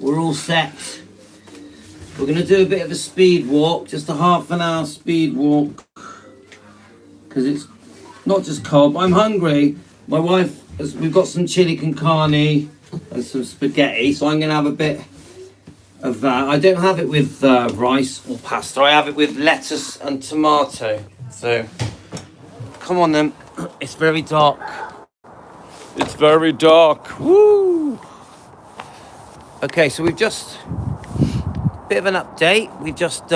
We're all set. We're going to do a bit of a speed walk, just a half an hour speed walk. Because it's not just cold, but I'm hungry. My wife, we've got some chili con carne and some spaghetti, so I'm going to have a bit of that. I don't have it with rice or pasta. I have it with lettuce and tomato. So, come on then. It's very dark. It's very dark. Woo! Okay, so we've just bit of an update. We've just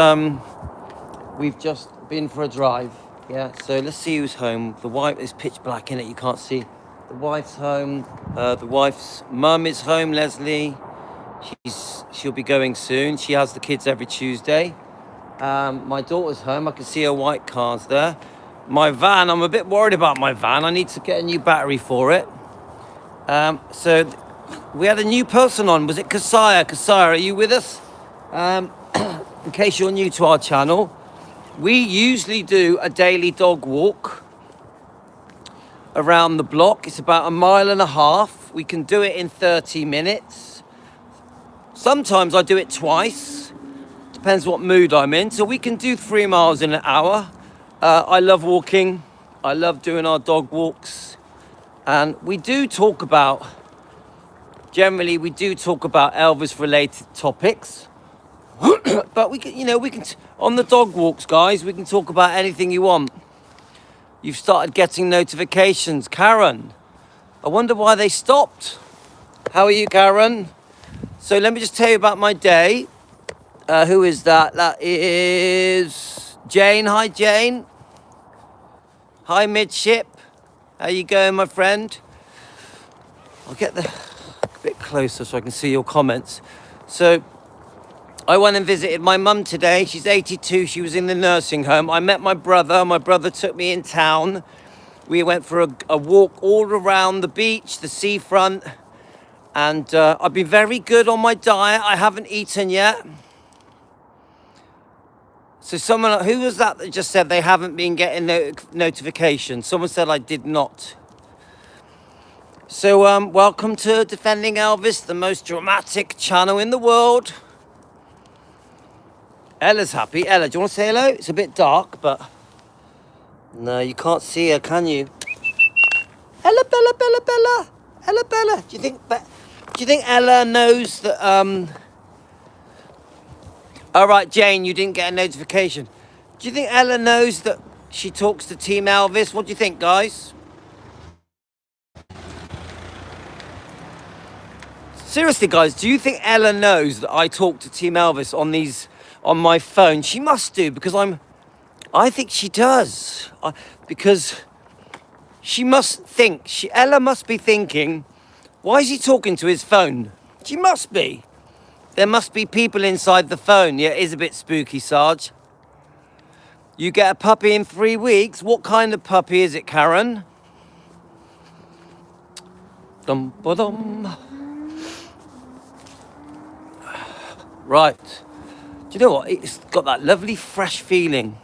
been for a drive. Yeah. So let's see who's home. The wife is pitch black in it. You can't see. The wife's home. The wife's mum is home. Leslie. She'll be going soon. She has the kids every Tuesday. My daughter's home. I can see her white cars there. My van. I'm a bit worried about my van. I need to get a new battery for it. So we had a new person on. Was it Kasaya? Kasaya, are you with us? In case you're new to our channel, we usually do a daily dog walk around the block. It's about 1.5 miles. We can do it in 30 minutes. Sometimes I do it twice. Depends what mood I'm in. So we can do 3 miles in an hour. I love walking. I love doing our dog walks. And we do talk about, generally we do talk about Elvis related topics. But we can, on the dog walks, guys, we can talk about anything you want. You've started getting notifications. Karen, I wonder why they stopped. How are you, Karen? So let me just tell you about my day. Who is that? That is Jane. Hi, Jane. Hi, Midship. How you going, my friend? I'll get a bit closer so I can see your comments. So I went and visited my mum today. She's 82. She was in the nursing home. I met my brother. My brother took me in town. We went for a walk all around the beach, the seafront. And I've been very good on my diet. I haven't eaten yet. So someone, who was that just said they haven't been getting notifications? Someone said I did not. So welcome to Defending Elvis, the most dramatic channel in the world. Ella's happy. Ella, do you want to say hello? It's a bit dark, but no, you can't see her, can you? Ella, Bella, Bella, Bella. Ella, Bella. Do you think Ella knows that? All right, Jane, you didn't get a notification. Do you think Ella knows that she talks to Team Elvis? What do you think, guys? Seriously, guys, do you think Ella knows that I talk to Team Elvis on my phone? She must do, because I think she does. Because she must think, Ella must be thinking, why is he talking to his phone? She must be. There must be people inside the phone. Yeah, it is a bit spooky, Sarge. You get a puppy in 3 weeks. What kind of puppy is it, Karen? Dum ba dum. Right. Do you know what? It's got that lovely fresh feeling.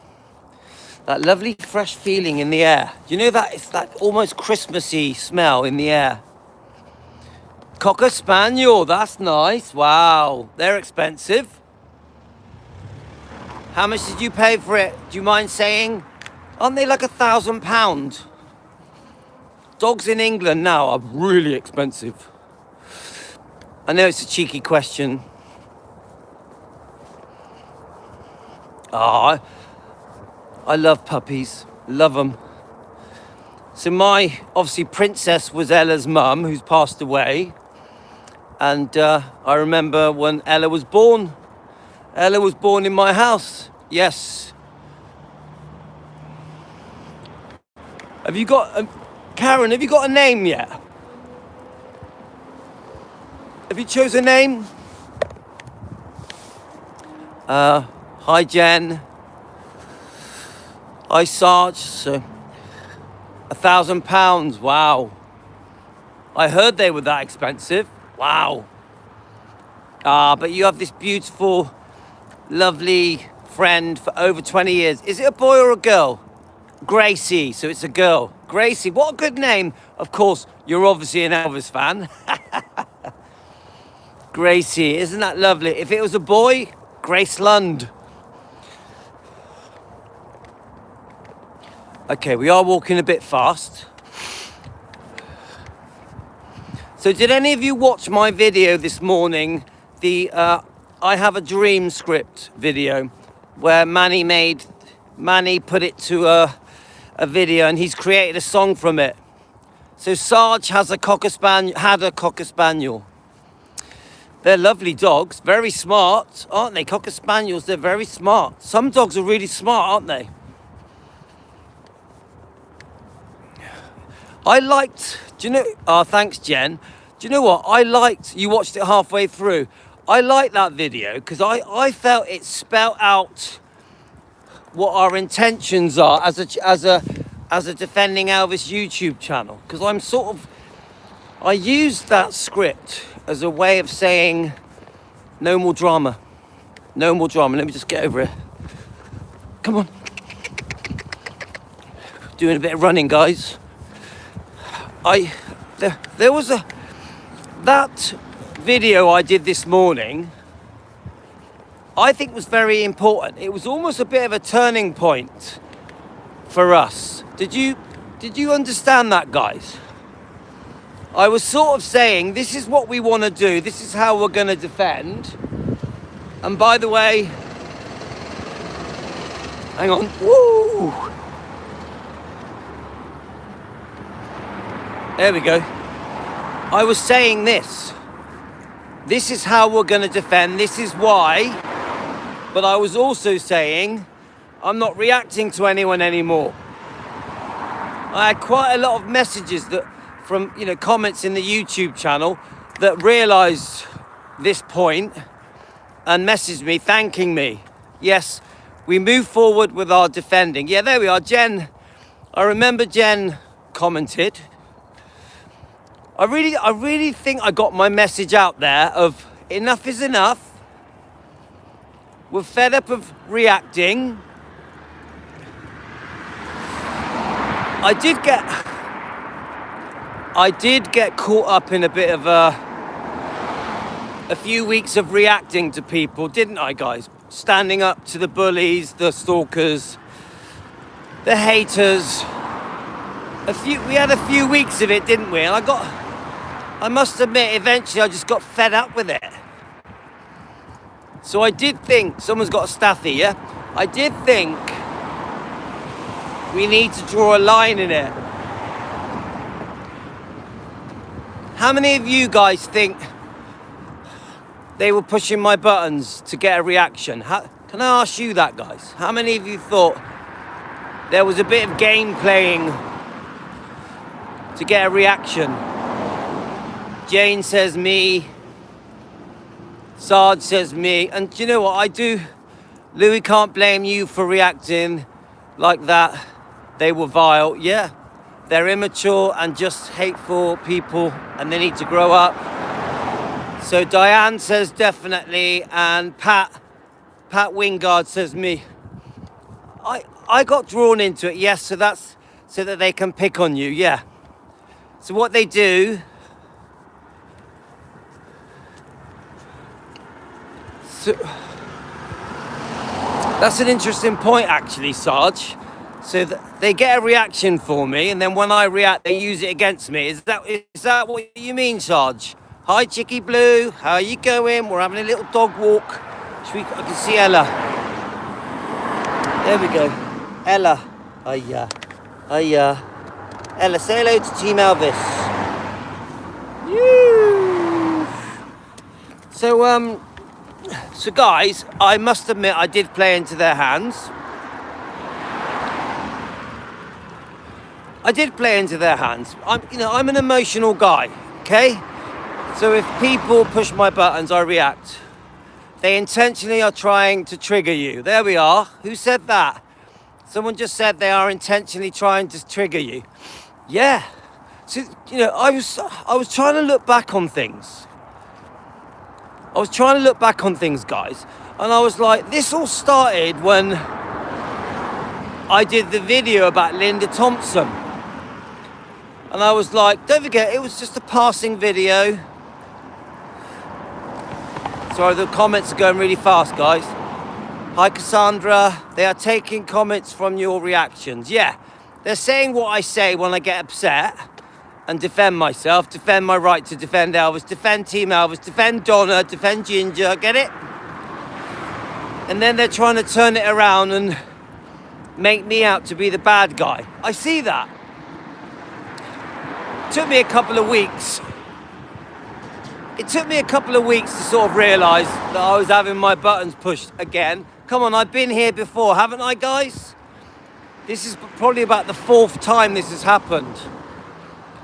That lovely fresh feeling in the air. Do you know that? It's that almost Christmassy smell in the air. Cocker Spaniel, that's nice. Wow, they're expensive. How much did you pay for it? Do you mind saying? Aren't they like £1,000? Dogs in England now are really expensive. I know it's a cheeky question. I love puppies, love them. So my, obviously, Princess was Ella's mum, who's passed away. And I remember when Ella was born. Ella was born in my house. Yes. Have you got... Karen, have you got a name yet? Have you chosen a name? Hi, Jen. Hi, Sarge. So, £1,000. Wow. I heard they were that expensive. Wow. But you have this beautiful, lovely friend for over 20 years. Is it a boy or a girl? Gracie. So it's a girl. Gracie. What a good name. Of course, you're obviously an Elvis fan. Gracie, isn't that lovely? If it was a boy, Grace Lund. Okay, we are walking a bit fast. So did any of you watch my video this morning? The I Have a Dream script video where Manny put it to a video and he's created a song from it. So Sarge had a Cocker Spaniel. They're lovely dogs, very smart, aren't they? Cocker Spaniels, they're very smart. Some dogs are really smart, aren't they? Thanks Jen. Do you know what? You watched it halfway through. I liked that video because I felt it spelled out what our intentions are as a Defending Elvis YouTube channel. Because I used that script as a way of saying no more drama. No more drama. Let me just get over it. Come on. Doing a bit of running, guys. There was that video I did this morning, I think was very important. It was almost a bit of a turning point for us. Did you understand that, guys? I was sort of saying, this is what we want to do. This is how we're going to defend. And by the way, hang on. Woo! There we go. I was saying this. This is how we're going to defend. This is why. But I was also saying, I'm not reacting to anyone anymore. I had quite a lot of messages from comments in the YouTube channel that realised this point and messaged me thanking me. Yes, we move forward with our defending. Yeah, there we are. Jen, I remember Jen commented. I really think I got my message out there of enough is enough. We're fed up of reacting. I did get caught up in a bit of a few weeks of reacting to people, didn't I, guys? Standing up to the bullies, the stalkers, the haters. We had a few weeks of it, didn't we? And I must admit, eventually I just got fed up with it. So I did think, someone's got a staffy, yeah? I did think we need to draw a line in it. How many of you guys think they were pushing my buttons to get a reaction? Can I ask you that, guys? How many of you thought there was a bit of game playing to get a reaction? Jane says me. Sarge says me. And do you know what I do? Louis can't blame you for reacting like that. They were vile. Yeah, they're immature and just hateful people and they need to grow up. So Diane says definitely, and Pat Wingard says me. I got drawn into it, yes, so that's so that they can pick on you, yeah. So what they do, that's an interesting point actually, Sarge. So they get a reaction for me, and then when I react, they use it against me. Is that what you mean, Sarge? Hi, Chicky Blue. How are you going? We're having a little dog walk. I can see Ella. There we go. Ella. Hiya. Hiya. Ella, say hello to Team Elvis. Woo. So guys, I must admit I did play into their hands. I'm an emotional guy, okay? So if people push my buttons, I react. They intentionally are trying to trigger you. There we are. Who said that? Someone just said they are intentionally trying to trigger you. Yeah. So, I was trying to look back on things. Guys. And I was like, this all started when I did the video about Linda Thompson. And I was like, don't forget, it was just a passing video. Sorry, the comments are going really fast, guys. Hi, Cassandra. They are taking comments from your reactions. Yeah, they're saying what I say when I get upset and defend myself, defend my right to defend Elvis, defend Team Elvis, defend Donna, defend Ginger. Get it? And then they're trying to turn it around and make me out to be the bad guy. I see that. It took me a couple of weeks. It took me a couple of weeks to sort of realise that I was having my buttons pushed again. Come on, I've been here before, haven't I, guys? This is probably about the 4th time this has happened.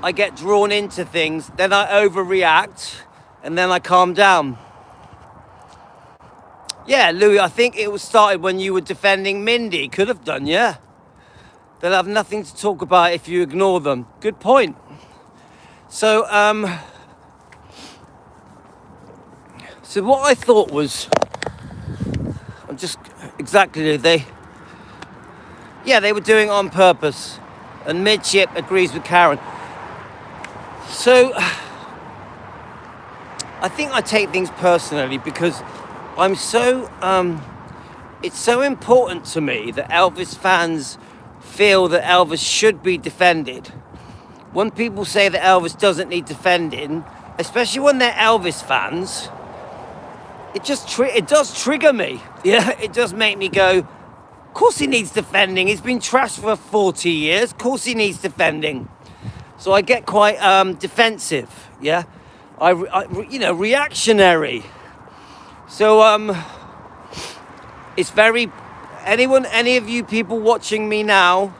I get drawn into things, then I overreact, and then I calm down. Yeah, Louis, I think it was started when you were defending Mindy. Could have done, yeah. They'll have nothing to talk about if you ignore them. Good point. So what I thought was, they were doing it on purpose. And Midship agrees with Karen. So, I think I take things personally because I'm so, it's so important to me that Elvis fans feel that Elvis should be defended. When people say that Elvis doesn't need defending, especially when they're Elvis fans, it does trigger me. Yeah, it does make me go, of course he needs defending. He's been trashed for 40 years. Of course he needs defending. So I get quite defensive. Yeah, reactionary. So it's very, any of you people watching me now,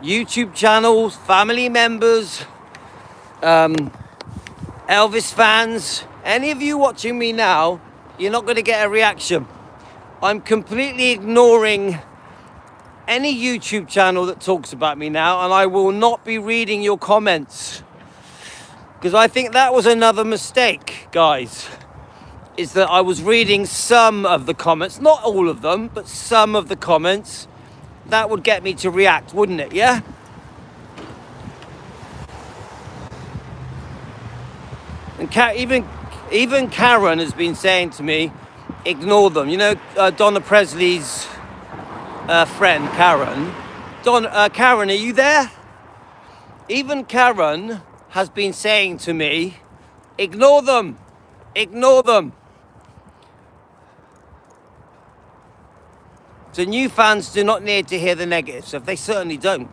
YouTube channels, family members, Elvis fans, any of you watching me now, you're not going to get a reaction. I'm completely ignoring any YouTube channel that talks about me now, and I will not be reading your comments. Because I think that was another mistake, guys, is that I was reading some of the comments, not all of them, but some of the comments. That would get me to react, wouldn't it, yeah? And even Karen has been saying to me, ignore them. You know, Donna Presley's friend, Karen. Karen, are you there? Even Karen has been saying to me, ignore them. Ignore them. So new fans do not need to hear the negatives. So they certainly don't.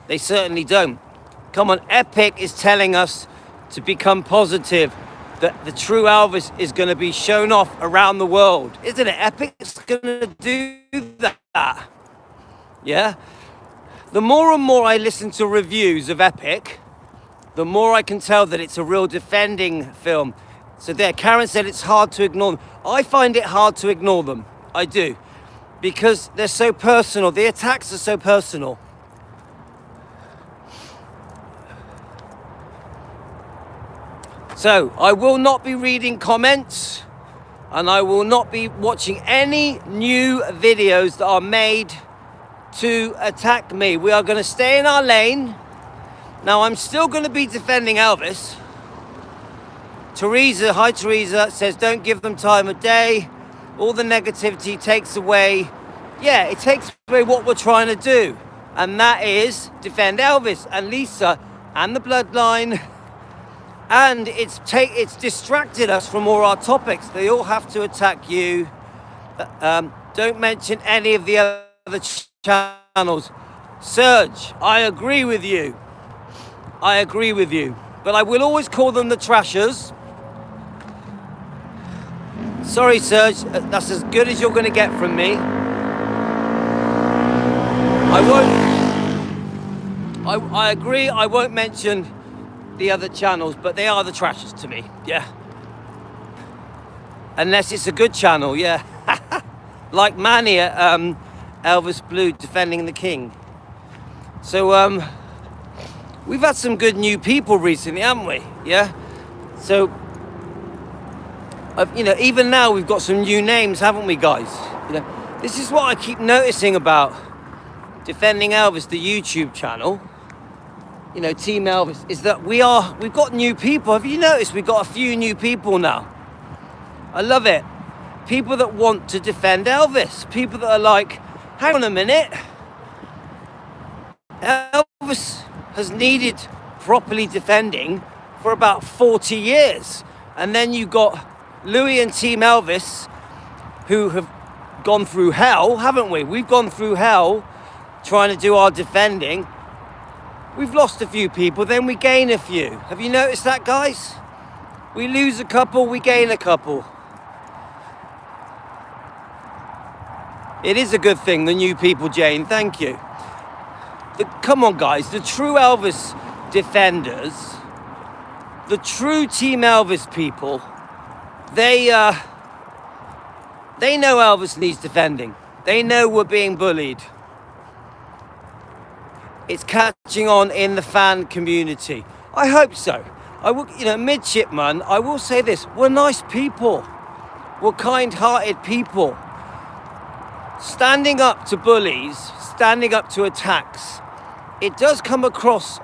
They certainly don't. Come on, Epic is telling us to become positive, that the true Elvis is going to be shown off around the world. Isn't it? Epic's going to do that. Yeah? The more and more I listen to reviews of Epic, the more I can tell that it's a real defending film. So there, Karen said it's hard to ignore them. I find it hard to ignore them. I do. Because they're so personal. The attacks are so personal. So, I will not be reading comments, and I will not be watching any new videos that are made to attack me. We are going to stay in our lane. Now, I'm still going to be defending Elvis. Teresa, hi Teresa, says don't give them time of day. All the negativity takes away. Yeah, it takes away what we're trying to do. And that is defend Elvis and Lisa and the bloodline. And it's distracted us from all our topics. They all have to attack you. Don't mention any of the other channels. Serge, I agree with you. I agree with you. But I will always call them the trashers. Sorry, Serge. That's as good as you're going to get from me. I agree. I won't mention the other channels, but they are the trashers to me, yeah. Unless it's a good channel, yeah. Like Manny at Elvis Blue defending the King. So we've had some good new people recently, haven't we? Yeah. So even now we've got some new names, haven't we, guys? This is what I keep noticing about defending Elvis, the YouTube channel. Team Elvis, is that we've got new people. Have you noticed we've got a few new people now? I love it. People that want to defend Elvis. People that are like, hang on a minute. Elvis has needed properly defending for about 40 years. And then you got Louis and Team Elvis, who have gone through hell, haven't we? We've gone through hell trying to do our defending. We've lost a few people, then we gain a few. Have you noticed that, guys? We lose a couple, we gain a couple. It is a good thing, the new people, Jane, thank you. Come on, guys, the true Elvis defenders, the true Team Elvis people, they know Elvis needs defending. They know we're being bullied. It's catching on in the fan community. I hope so. I will, midshipman, I will say this, we're nice people. We're kind-hearted people. Standing up to bullies, standing up to attacks, it does come across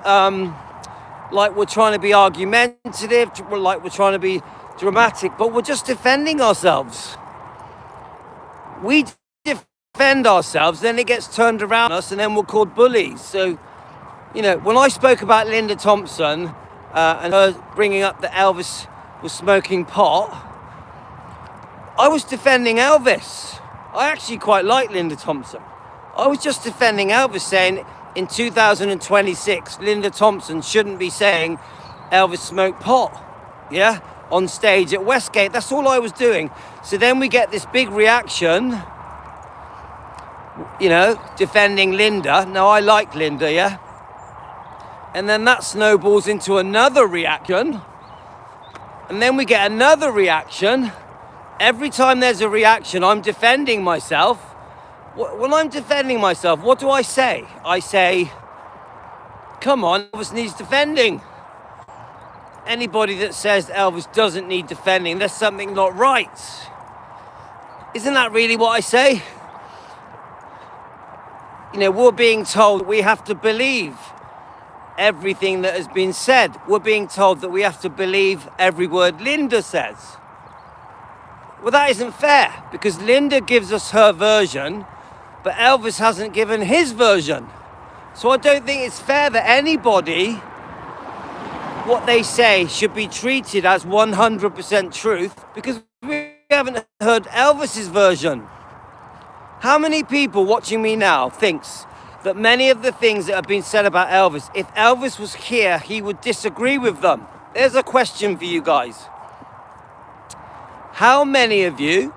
like we're trying to be argumentative, like we're trying to be dramatic, but we're just defending ourselves. We defend ourselves, then it gets turned around us, and then we're called bullies. So, when I spoke about Linda Thompson and her bringing up that Elvis was smoking pot, I was defending Elvis. I actually quite like Linda Thompson. I was just defending Elvis, saying in 2026, Linda Thompson shouldn't be saying Elvis smoked pot, on stage at Westgate. That's all I was doing. So then we get this big reaction, defending Linda. Now, I like Linda, And then that snowballs into another reaction. And then we get another reaction. Every time there's a reaction, I'm defending myself. When I'm defending myself, what do I say? I say, come on, Elvis needs defending. Anybody that says Elvis doesn't need defending, there's something not right. Isn't that really what I say? We're being told we have to believe everything that has been said. We're being told that we have to believe every word Linda says. Well, that isn't fair, because Linda gives us her version, but Elvis hasn't given his version. So I don't think it's fair that anybody, what they say should be treated as 100% truth, because we haven't heard Elvis's version. How many people watching me now thinks that many of the things that have been said about Elvis, if Elvis was here, he would disagree with them? There's a question for you guys. How many of you,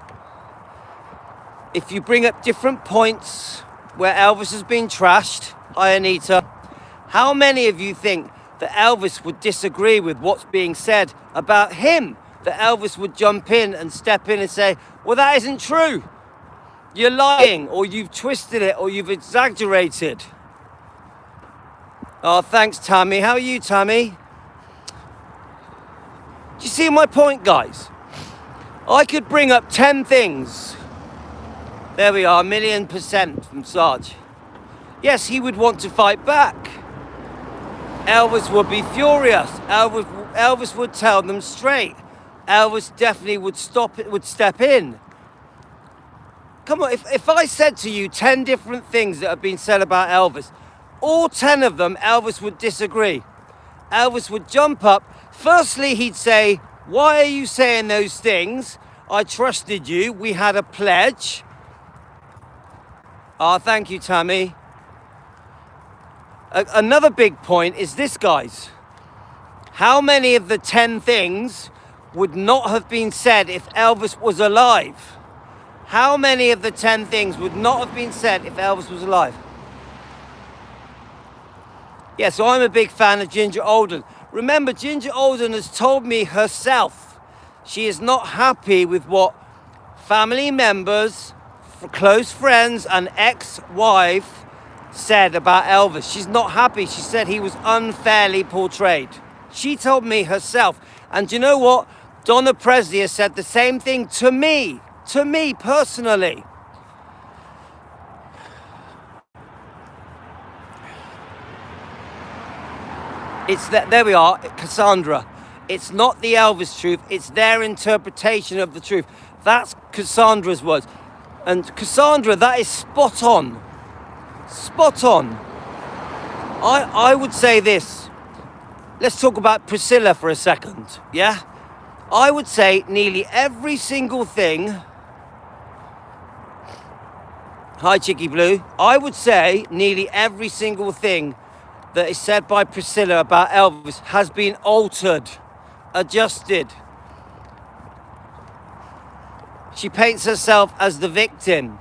if you bring up different points where Elvis has been trashed, hi Anita, how many of you think that Elvis would disagree with what's being said about him? That Elvis would jump in and step in and say, well, that isn't true. You're lying, or you've twisted it, or you've exaggerated. Oh, thanks, Tammy. How are you, Tammy? Do you see my point, guys? I could bring up 10 things. There we are, 1,000,000% from Sarge. Yes, he would want to fight back. Elvis would be furious. Elvis would tell them straight. Elvis definitely would step in. Come on, if I said to you 10 different things that have been said about Elvis, all 10 of them, Elvis would disagree. Elvis would jump up. Firstly, he'd say, why are you saying those things? I trusted you. We had a pledge. Thank you, Tammy. Another big point is this, guys. How many of the 10 things would not have been said if Elvis was alive? How many of the 10 things would not have been said if Elvis was alive? Yeah, so I'm a big fan of Ginger Alden. Remember, Ginger Alden has told me herself she is not happy with what family members, close friends, and ex-wife said about Elvis. She's not happy. She said he was unfairly portrayed. She told me herself. And do you know what? Donna Presley has said the same thing to me personally. It's that, there we are, Cassandra. It's not the Elvis truth, it's their interpretation of the truth. That's Cassandra's words. And Cassandra, that is spot on. Spot on. I would say this. Let's talk about Priscilla for a second, yeah? I would say nearly every single thing... Hi, Chicky Blue. I would say nearly every single thing that is said by Priscilla about Elvis has been altered, adjusted. She paints herself as the victim.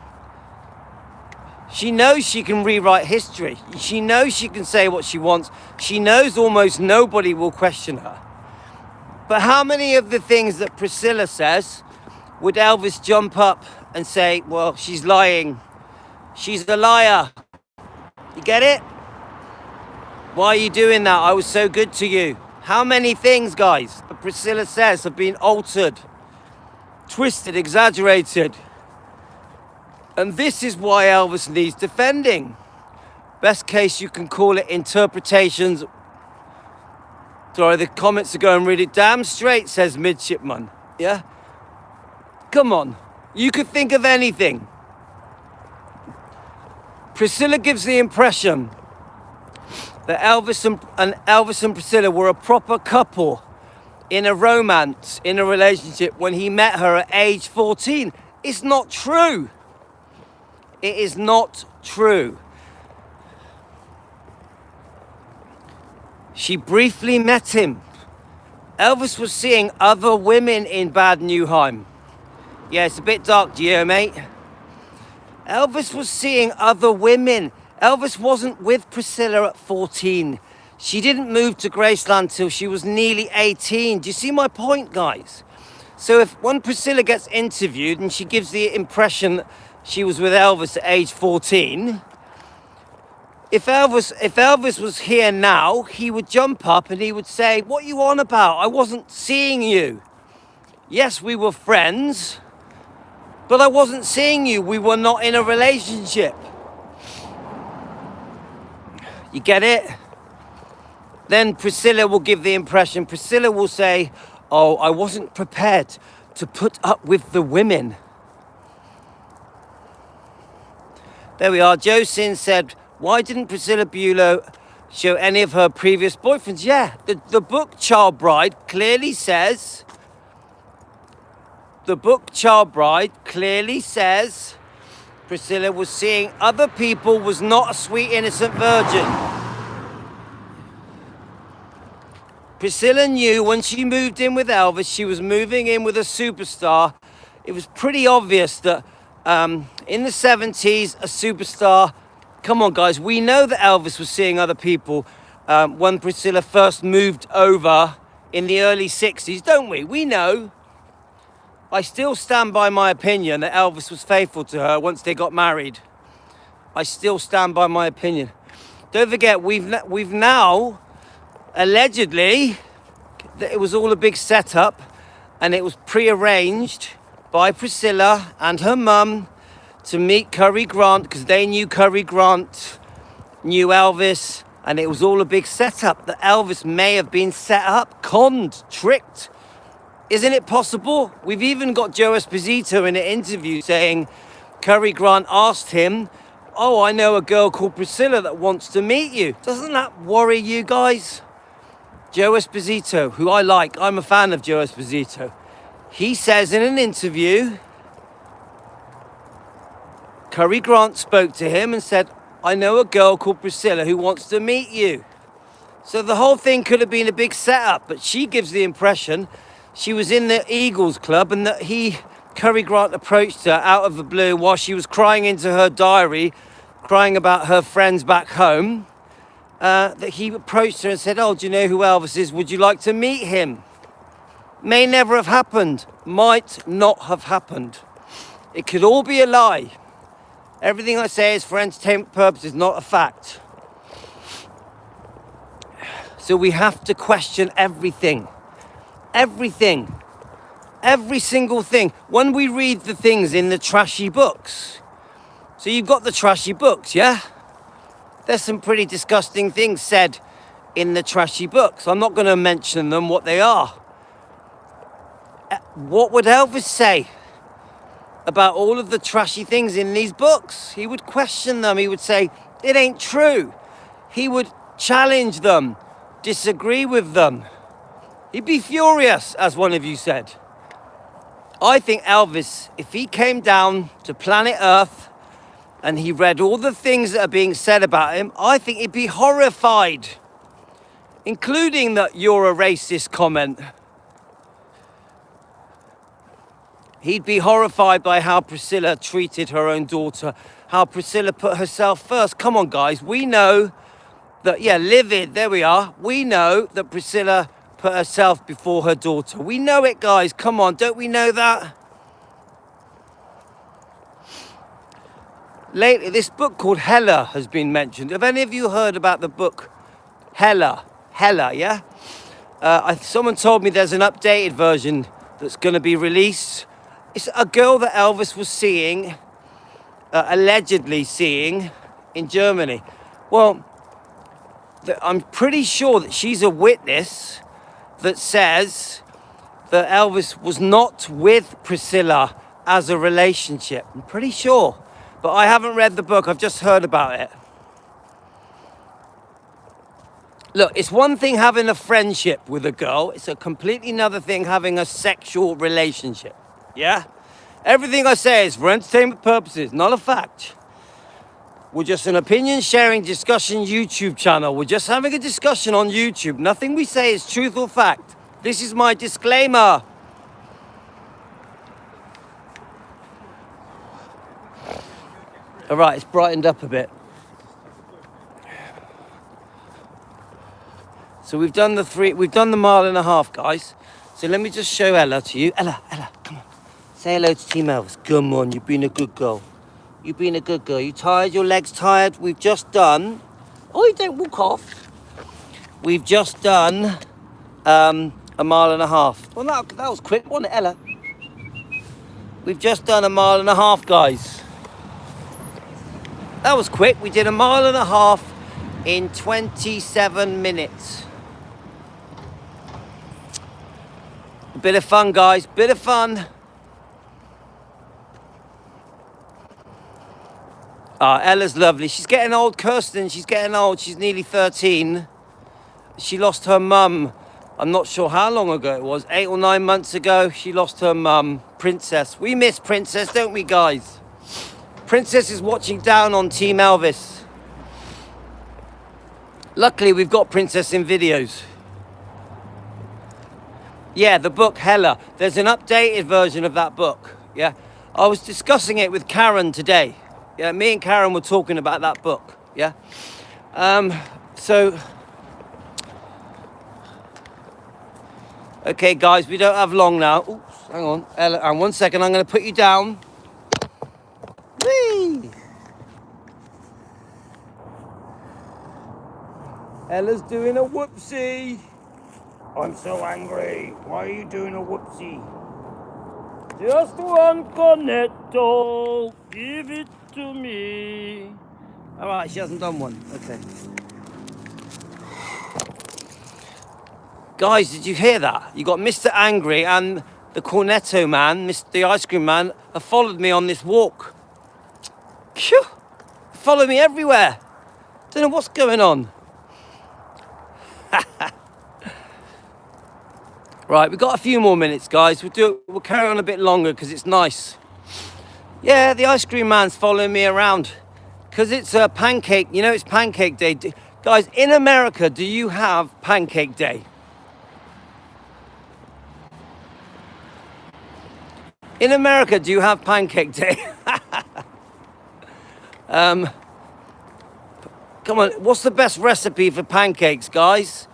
She knows she can rewrite history. She knows she can say what she wants. She knows almost nobody will question her. But how many of the things that Priscilla says would Elvis jump up and say, well, she's lying. She's a liar. You get it? Why are you doing that? I was so good to you. How many things, guys, that Priscilla says have been altered, twisted, exaggerated? And this is why Elvis needs defending. Best case, you can call it interpretations. Sorry, the comments are going really damn straight, says Midshipman. Yeah? Come on. You could think of anything. Priscilla gives the impression that Elvis and Priscilla were a proper couple in a romance, in a relationship when he met her at age 14. It's not true. It is not true. She briefly met him. Elvis was seeing other women in Bad Newheim. Yeah, it's a bit dark, Gio, mate. Elvis was seeing other women. Elvis wasn't with Priscilla at 14. She didn't move to Graceland till she was nearly 18. Do you see my point, guys? So when Priscilla gets interviewed and she gives the impression that she was with Elvis at age 14, if Elvis was here now, he would jump up and he would say, what are you on about? I wasn't seeing you. Yes, we were friends, but I wasn't seeing you. We were not in a relationship. You get it? Then Priscilla will give the impression, Priscilla will say, oh, I wasn't prepared to put up with the women. There we are. Joe Sin said, why didn't Priscilla Buelow show any of her previous boyfriends? Yeah, the book Child Bride clearly says, Priscilla was seeing other people, was not a sweet, innocent virgin. Priscilla knew when she moved in with Elvis, she was moving in with a superstar. It was pretty obvious that in the 70s, a superstar... Come on, guys, we know that Elvis was seeing other people when Priscilla first moved over in the early 60s, don't we? We know. I still stand by my opinion that Elvis was faithful to her once they got married. I still stand by my opinion. Don't forget, we've now allegedly that it was all a big setup and it was prearranged by Priscilla and her mum to meet Cary Grant because they knew Cary Grant knew Elvis, and it was all a big setup. That Elvis may have been set up, conned, tricked. Isn't it possible? We've even got Joe Esposito in an interview saying Cary Grant asked him, oh, I know a girl called Priscilla that wants to meet you. Doesn't that worry you guys? Joe Esposito, who I like, I'm a fan of Joe Esposito. He says in an interview, Cary Grant spoke to him and said, I know a girl called Priscilla who wants to meet you. So the whole thing could have been a big setup, but she gives the impression she was in the Eagles club and that Cary Grant approached her out of the blue while she was crying into her diary, crying about her friends back home, that he approached her and said, oh, do you know who Elvis is? Would you like to meet him? May never have happened. Might not have happened. It could all be a lie. Everything I say is for entertainment purposes, not a fact. So we have to question everything. Everything. Every single thing. When we read the things in the trashy books. So you've got the trashy books, yeah? There's some pretty disgusting things said in the trashy books. I'm not going to mention them, what they are. What would Elvis say about all of the trashy things in these books? He would question them. He would say, it ain't true. He would challenge them, disagree with them. He'd be furious, as one of you said. I think Elvis, if he came down to planet Earth and he read all the things that are being said about him, I think he'd be horrified, including that you're a racist comment. He'd be horrified by how Priscilla treated her own daughter, how Priscilla put herself first. Come on, guys, we know that, yeah, livid, there we are. We know that Priscilla put herself before her daughter. We know it, guys. Come on, don't we know that? Lately, this book called Hella has been mentioned. Have any of you heard about the book Hella? Hella, yeah? Someone told me there's an updated version that's going to be released. It's a girl that Elvis was seeing, allegedly seeing, in Germany. Well, I'm pretty sure that she's a witness that says that Elvis was not with Priscilla as a relationship. I'm pretty sure. But I haven't read the book, I've just heard about it. Look, it's one thing having a friendship with a girl. It's a completely another thing having a sexual relationship. Yeah? Everything I say is for entertainment purposes, not a fact. We're just an opinion sharing discussion YouTube channel. We're just having a discussion on YouTube. Nothing we say is truth or fact. This is my disclaimer. All right, it's brightened up a bit. So we've done the mile and a half, guys. So let me just show Ella to you. Ella, come on. Say hello to Team Elvis. Come on, you've been a good girl. You've been a good girl. You tired? Your legs tired? We've just done... Oh, you don't walk off. We've just done a mile and a half. Well, that was quick, wasn't it, Ella? We've just done a mile and a half, guys. That was quick. We did a mile and a half in 27 minutes. A bit of fun, guys. Bit of fun. Ella's lovely. She's getting old, Kirsten. She's getting old. She's nearly 13. She lost her mum. I'm not sure how long ago it was. 8 or 9 months ago, she lost her mum, Princess. We miss Princess, don't we, guys? Princess is watching down on Team Elvis. Luckily, we've got Princess in videos. Yeah, the book Hella. There's an updated version of that book. Yeah, I was discussing it with Karen today. Yeah, me and Karen were talking about that book. Yeah. Okay, guys, we don't have long now. Oops, hang on. Ella, and 1 second, I'm going to put you down. Whee! Ella's doing a whoopsie. I'm so angry. Why are you doing a whoopsie? Just one cornetto. Give it to me. All right, she hasn't done one. Okay. Guys, did you hear that? You got Mr. Angry and the cornetto man, the ice cream man, have followed me on this walk. Phew! Follow me everywhere. Don't know what's going on. Right, we've got a few more minutes, guys. We'll carry on a bit longer because it's nice. Yeah, the ice cream man's following me around because it's a pancake. You know, it's Pancake Day. Guys, in America, do you have Pancake Day? In America, do you have Pancake Day? Come on, what's the best recipe for pancakes, guys?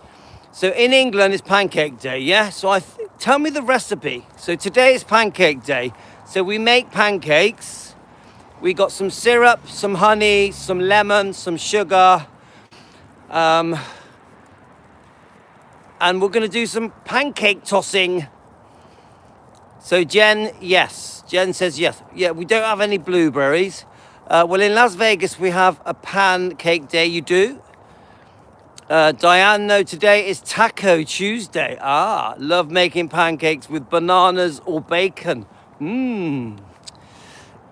So in England, it's Pancake Day, yeah? So tell me the recipe. So today is Pancake Day. So we make pancakes. We got some syrup, some honey, some lemon, some sugar. And we're going to do some pancake tossing. So Jen, yes. Jen says yes. Yeah, we don't have any blueberries. Well, in Las Vegas, we have a Pancake Day. You do? Diane, no, today is Taco Tuesday. Ah, love making pancakes with bananas or bacon.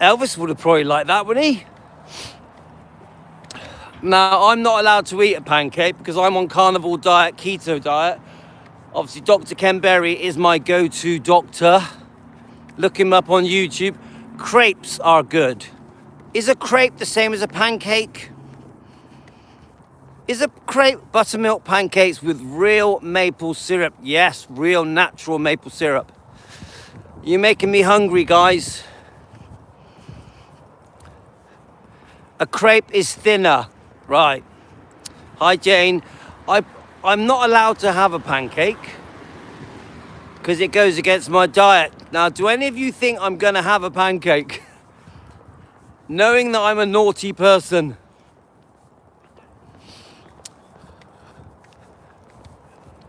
Elvis would have probably liked that, wouldn't he? Now, I'm not allowed to eat a pancake because I'm on carnivore diet, keto diet. Obviously, Dr. Ken Berry is my go-to doctor. Look him up on YouTube. Crepes are good. Is a crepe the same as a pancake? Is a crepe buttermilk pancakes with real maple syrup? Yes, real natural maple syrup. You're making me hungry, guys. A crepe is thinner. Right. Hi, Jane. I'm not allowed to have a pancake because it goes against my diet. Now, do any of you think I'm going to have a pancake? Knowing that I'm a naughty person.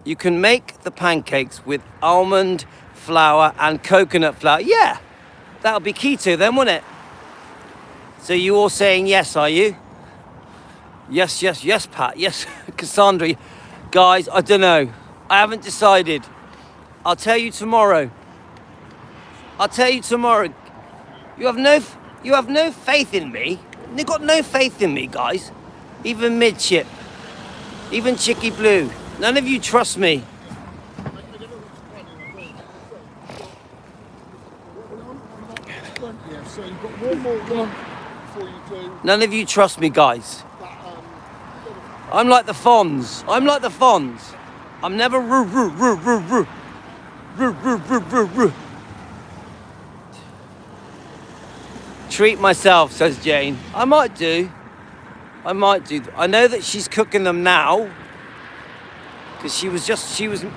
You can make the pancakes with almond flour and coconut flour. Yeah, that'll be keto then, wouldn't it? So you all saying yes, are you? Yes, yes, yes, Pat. Yes, Cassandra. Guys, I don't know. I haven't decided. I'll tell you tomorrow. I'll tell you tomorrow. You have no faith in me. You've got no faith in me, guys. Even midship. Even Chicky Blue. None of you trust me. So you've got one more one before you do. None of you trust me, guys. I'm like the Fonz. I'm like the Fonz. I'm never treat myself, says Jane. I might do. I know that she's cooking them now. Because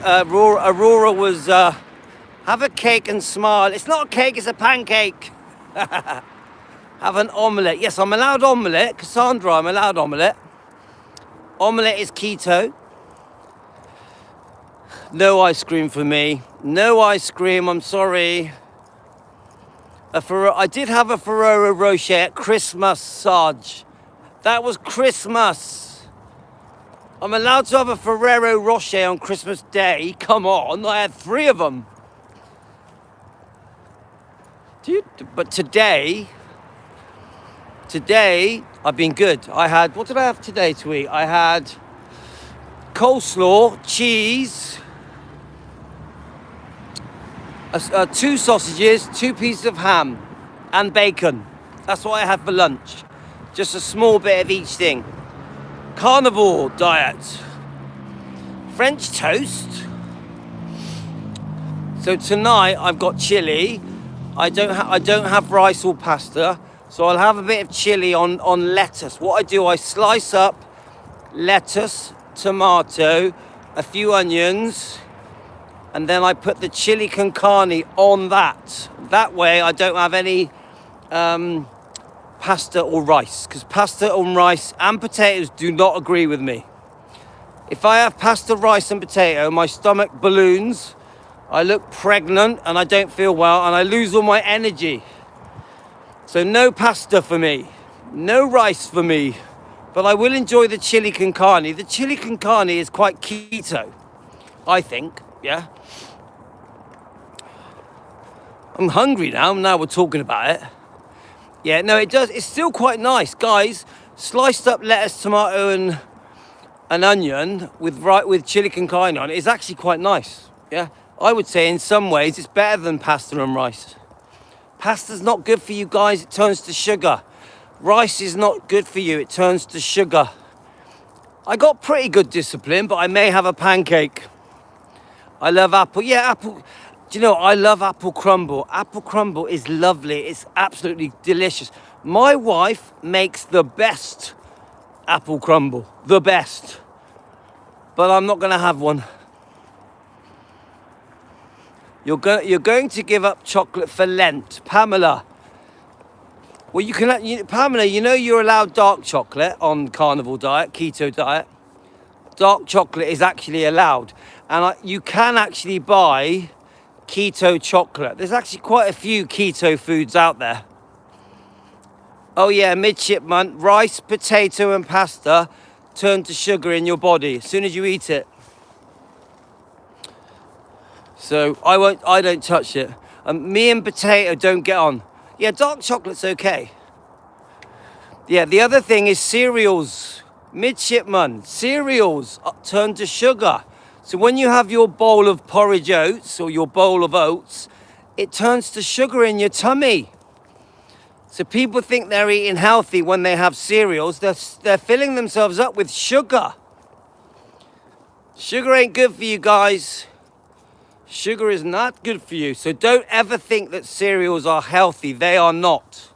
Aurora was, have a cake and smile. It's not a cake, it's a pancake. Have an omelette. Yes, I'm allowed omelette. Cassandra, I'm allowed omelette. Omelette is keto. No ice cream for me. No ice cream, I'm sorry. I did have a Ferrero Rocher at Christmas, Sarge. That was Christmas. I'm allowed to have a Ferrero Rocher on Christmas Day. Come on, I had 3 of them. But today, I've been good. What did I have today to eat? I had coleslaw, cheese, 2 sausages, 2 pieces of ham, and bacon. That's what I had for lunch. Just a small bit of each thing. Carnivore diet. French toast. So tonight I've got chili. I don't have rice or pasta, so I'll have a bit of chili on lettuce. What I do, I slice up lettuce, tomato, a few onions, and then I put the chili con carne on that. That way I don't have any pasta or rice, because pasta and rice and potatoes do not agree with me. If I have pasta, rice and potato, my stomach balloons, I look pregnant and I don't feel well and I lose all my energy. So no pasta for me, no rice for me, but I will enjoy the chili con carne. The chili con carne is quite keto, I think, yeah. I'm hungry now we're talking about it. Yeah, no, it does. It's still quite nice, guys. Sliced up lettuce, tomato, and an onion with chili con carne on it is actually quite nice. Yeah, I would say in some ways it's better than pasta and rice. Pasta's not good for you guys. It turns to sugar. Rice is not good for you. It turns to sugar. I got pretty good discipline, but I may have a pancake. I love apple. Yeah, apple. Do you know, I love apple crumble. Apple crumble is lovely. It's absolutely delicious. My wife makes the best apple crumble. The best. But I'm not going to have one. You're going to give up chocolate for Lent. Pamela. Well, Pamela, you know you're allowed dark chocolate on carnivore diet, keto diet. Dark chocolate is actually allowed. And you can actually buy keto chocolate. There's actually quite a few keto foods out there. Oh yeah, midshipman, rice, potato and pasta, turn to sugar in your body as soon as you eat it. So I don't touch it. Me and potato don't get on. Yeah, dark chocolate's okay. Yeah, the other thing is cereals. Midshipman, cereals turn to sugar. So when you have your bowl of porridge oats or your bowl of oats, it turns to sugar in your tummy. So people think they're eating healthy when they have cereals. They're filling themselves up with sugar. Sugar ain't good for you guys. Sugar is not good for you. So don't ever think that cereals are healthy. They are not.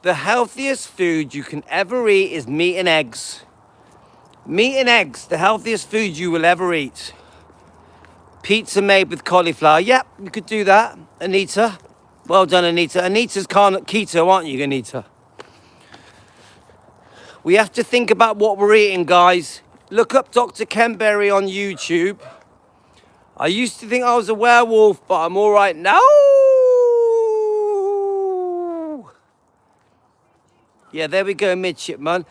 The healthiest food you can ever eat is meat and eggs. Meat and eggs, the healthiest food you will ever eat. Pizza made with cauliflower. Yep, you could do that, Anita. Well done, Anita. Anita's keto, aren't you, Anita? We have to think about what we're eating, guys. Look up Dr. Ken Berry on YouTube. I used to think I was a werewolf, but I'm all right now. Yeah, there we go, Midshipman.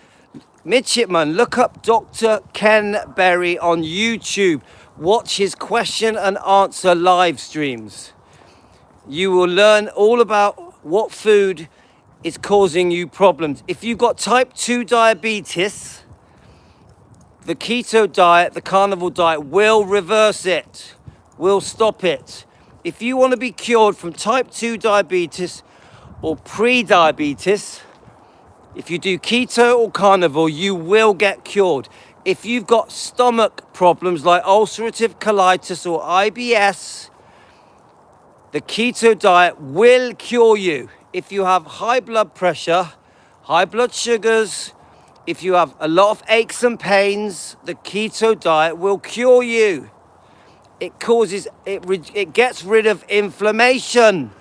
Midshipman, look up Dr. Ken Berry on YouTube. Watch his question and answer live streams. You will learn all about what food is causing you problems. If you've got type 2 diabetes, the keto diet, the carnivore diet will reverse it, will stop it. If you want to be cured from type 2 diabetes or pre-diabetes, if you do keto or carnivore, you will get cured. If you've got stomach problems like ulcerative colitis or IBS, the keto diet will cure you. If you have high blood pressure, high blood sugars, if you have a lot of aches and pains, the keto diet will cure you. It gets rid of inflammation.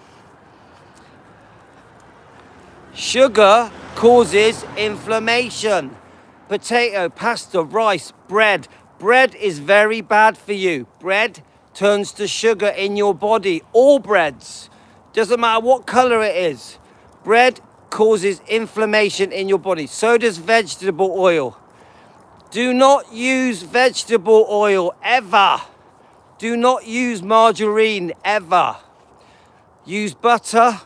Sugar causes inflammation. Potato, pasta, rice, bread. Bread is very bad for you. Bread turns to sugar in your body. All breads. Doesn't matter what color it is. Bread causes inflammation in your body. So does vegetable oil. Do not use vegetable oil ever. Do not use margarine ever. Use butter.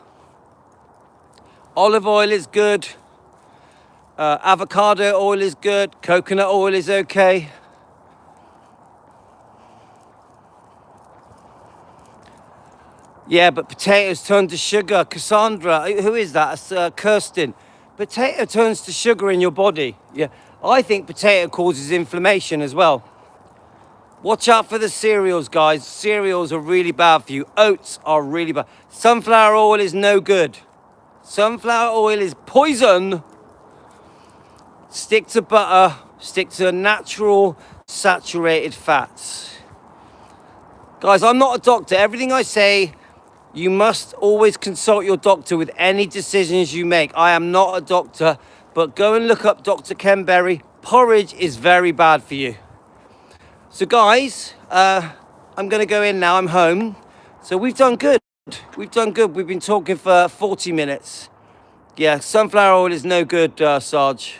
Olive oil is good. Avocado oil is good. Coconut oil is okay. Yeah, but potatoes turn to sugar. Cassandra, who is that? It's, Kirsten. Potato turns to sugar in your body. Yeah, I think potato causes inflammation as well. Watch out for the cereals, guys. Cereals are really bad for you. Oats are really bad. Sunflower oil is no good. Sunflower oil is poison. Stick to butter. Stick to natural saturated fats. Guys, I'm not a doctor. Everything I say, you must always consult your doctor with any decisions you make. I am not a doctor, but go and look up Dr. Ken Berry. Porridge is very bad for you. So guys, I'm going to go in now. I'm home. So we've done good. We've done good. We've been talking for 40 minutes. Yeah, sunflower oil is no good, Sarge.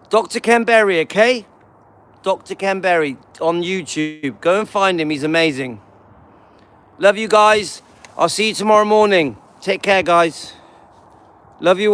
Dr. Ken Berry, okay? Dr. Ken Berry on YouTube. Go and find him. He's amazing. Love you guys. I'll see you tomorrow morning. Take care, guys. Love you all.